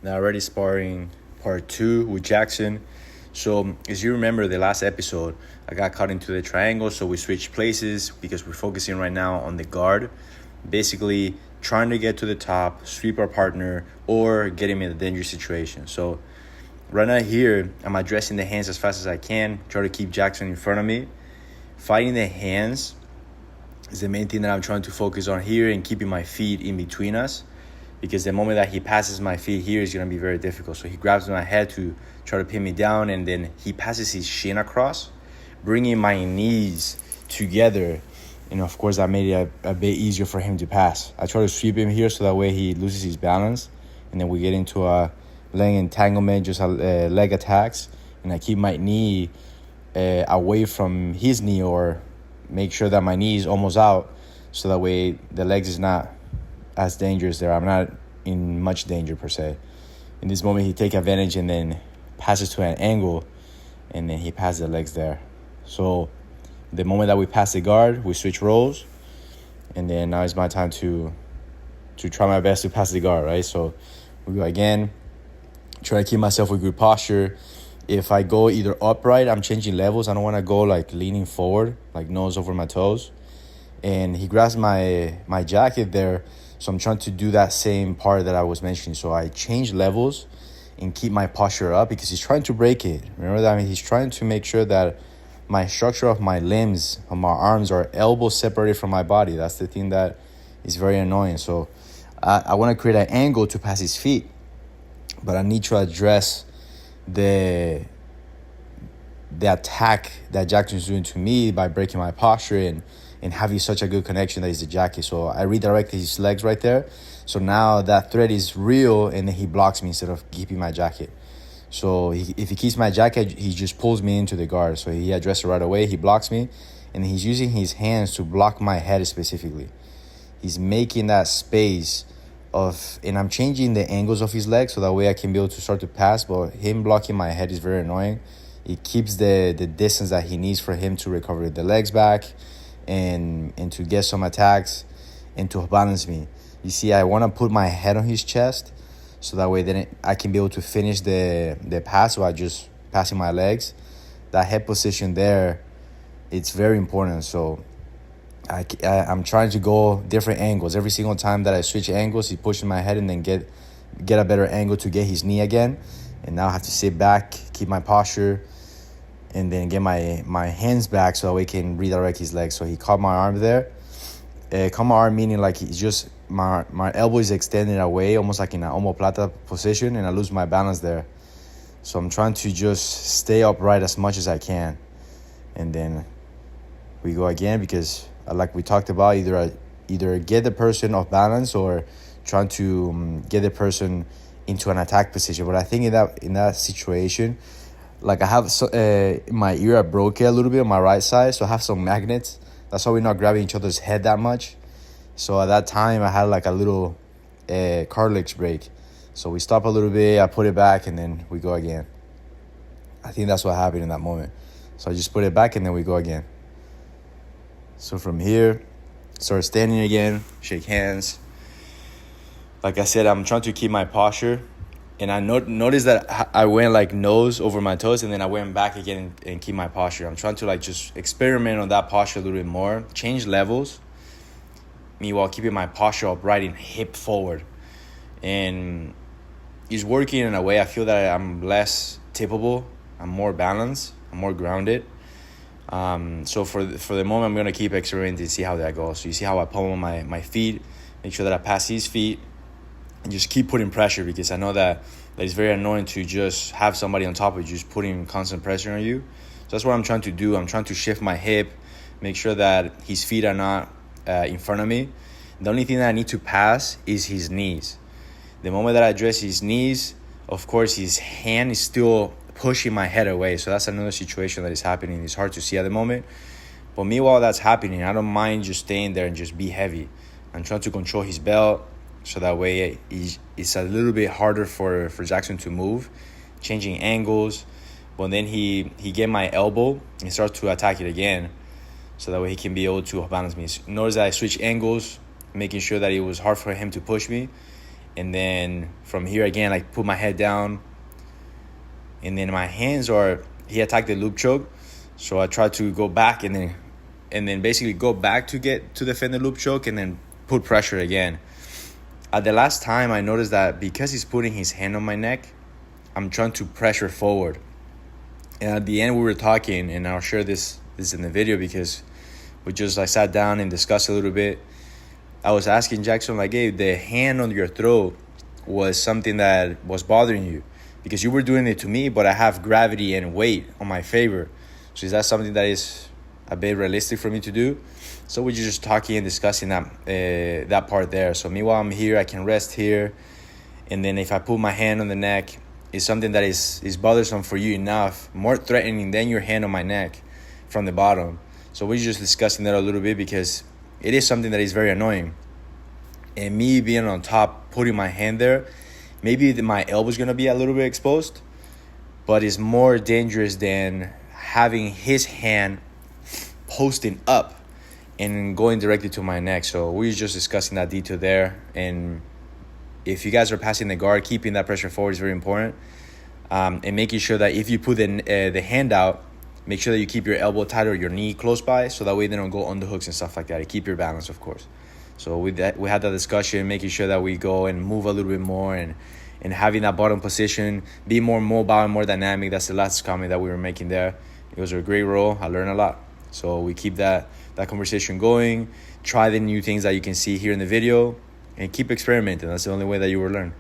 Narrated Sparring Part 2 with Jackson. So, as you remember the last episode, I got caught into the triangle, so we switched places because we're focusing right now on the guard. Basically, trying to get to the top, sweep our partner, or get him in a dangerous situation. So, right now here, I'm addressing the hands as fast as I can, try to keep Jackson in front of me. Fighting the hands is the main thing that I'm trying to focus on here and keeping my feet in between us, because the moment that he passes my feet here is going to be very difficult. So he grabs my head to try to pin me down, and then he passes his shin across, bringing my knees together. And of course, that made it a bit easier for him to pass. I try to sweep him here so that way he loses his balance, and then we get into a leg entanglement, just leg attacks, and I keep my knee away from his knee, or make sure that my knee is almost out, so that way the legs is not as dangerous there. I'm not in much danger per se. In this moment, he take advantage and then passes to an angle, and then he passes the legs there. So the moment that we pass the guard, we switch roles, and then now it's my time to try my best to pass the guard, right? So we go again, try to keep myself with good posture. If I go either upright, I'm changing levels. I don't want to go like leaning forward, like nose over my toes. And he grabs my jacket there, so I'm trying to do that same part that I was mentioning. So I change levels and keep my posture up because he's trying to break it. Remember that? He's trying to make sure that my structure of my limbs, of my arms, are elbows separated from my body. That's the thing that is very annoying. So I want to create an angle to pass his feet, but I need to address the attack that Jackson's doing to me by breaking my posture and having such a good connection that is the jacket. So I redirected his legs right there. So now that threat is real, and then he blocks me instead of keeping my jacket. So if he keeps my jacket, he just pulls me into the guard. So he addressed it right away. He blocks me, and he's using his hands to block my head specifically. He's making that space and I'm changing the angles of his legs so that way I can be able to start to pass. But him blocking my head is very annoying. It keeps the distance that he needs for him to recover the legs back and to get some attacks and to balance me. You see, I want to put my head on his chest so that way then I can be able to finish the pass by just passing my legs. That head position there, it's very important. So I'm trying to go different angles. Every single time that I switch angles, he pushes my head and then get a better angle to get his knee again. And now I have to sit back, keep my posture, and then get my hands back so that we can redirect his legs. So he caught my arm there. Caught my arm meaning like he's just, my elbow is extended away, almost like in an omoplata position, and I lose my balance there. So I'm trying to just stay upright as much as I can. And then we go again because, like we talked about, either get the person off balance or trying to get the person into an attack position. But I think in that situation, like I have my ear, I broke it a little bit on my right side, so I have some magnets. That's why we're not grabbing each other's head that much. So at that time, I had like a little cartilage break. So we stop a little bit, I put it back, and then we go again. I think that's what happened in that moment. So I just put it back, and then we go again. So from here, start standing again, shake hands. Like I said, I'm trying to keep my posture. And I noticed that I went like nose over my toes, and then I went back again and keep my posture. I'm trying to like just experiment on that posture a little bit more, change levels, meanwhile keeping my posture upright and hip forward. And it's working in a way. I feel that I'm less tippable, I'm more balanced, I'm more grounded. So for the moment, I'm going to keep experimenting to see how that goes. So you see how I pummel my feet, make sure that I pass his feet, and just keep putting pressure, because I know that it's very annoying to just have somebody on top of you just putting constant pressure on you. So that's what I'm trying to do. I'm trying to shift my hip, make sure that his feet are not in front of me. The only thing that I need to pass is his knees. The moment that I address his knees, of course, his hand is still pushing my head away. So that's another situation that is happening. It's hard to see at the moment. But meanwhile that's happening, I don't mind just staying there and just be heavy. I'm trying to control his belt, so that way it's a little bit harder for Jackson to move, changing angles. But then he get my elbow and starts to attack it again, so that way he can be able to balance me. Notice that I switch angles, making sure that it was hard for him to push me. And then from here again, like put my head down. And then my hands are, he attacked the loop choke. So I tried to go back and then basically go back to get to defend the loop choke and then put pressure again. At the last time, I noticed that because he's putting his hand on my neck, I'm trying to pressure forward. And at the end, we were talking, and I'll share this in the video because we just like sat down and discussed a little bit. I was asking Jackson, like, hey, the hand on your throat was something that was bothering you because you were doing it to me, but I have gravity and weight on my favor. So is that something that is a bit realistic for me to do? So we're just talking and discussing that part there. So meanwhile, I'm here, I can rest here. And then if I put my hand on the neck, it's something that is bothersome for you enough, more threatening than your hand on my neck from the bottom. So we're just discussing that a little bit because it is something that is very annoying. And me being on top, putting my hand there, maybe my elbow's going to be a little bit exposed, but it's more dangerous than having his hand posting up and going directly to my neck. So we're just discussing that detail there. And if you guys are passing the guard, keeping that pressure forward is very important. And making sure that if you put the hand out, make sure that you keep your elbow tight or your knee close by, so that way they don't go underhooks and stuff like that. You keep your balance, of course. So with that, we had that discussion, making sure that we go and move a little bit more and having that bottom position, be more mobile and more dynamic. That's the last comment that we were making there. It was a great role. I learned a lot. So we keep that conversation going. Try the new things that you can see here in the video and keep experimenting. That's the only way that you will learn.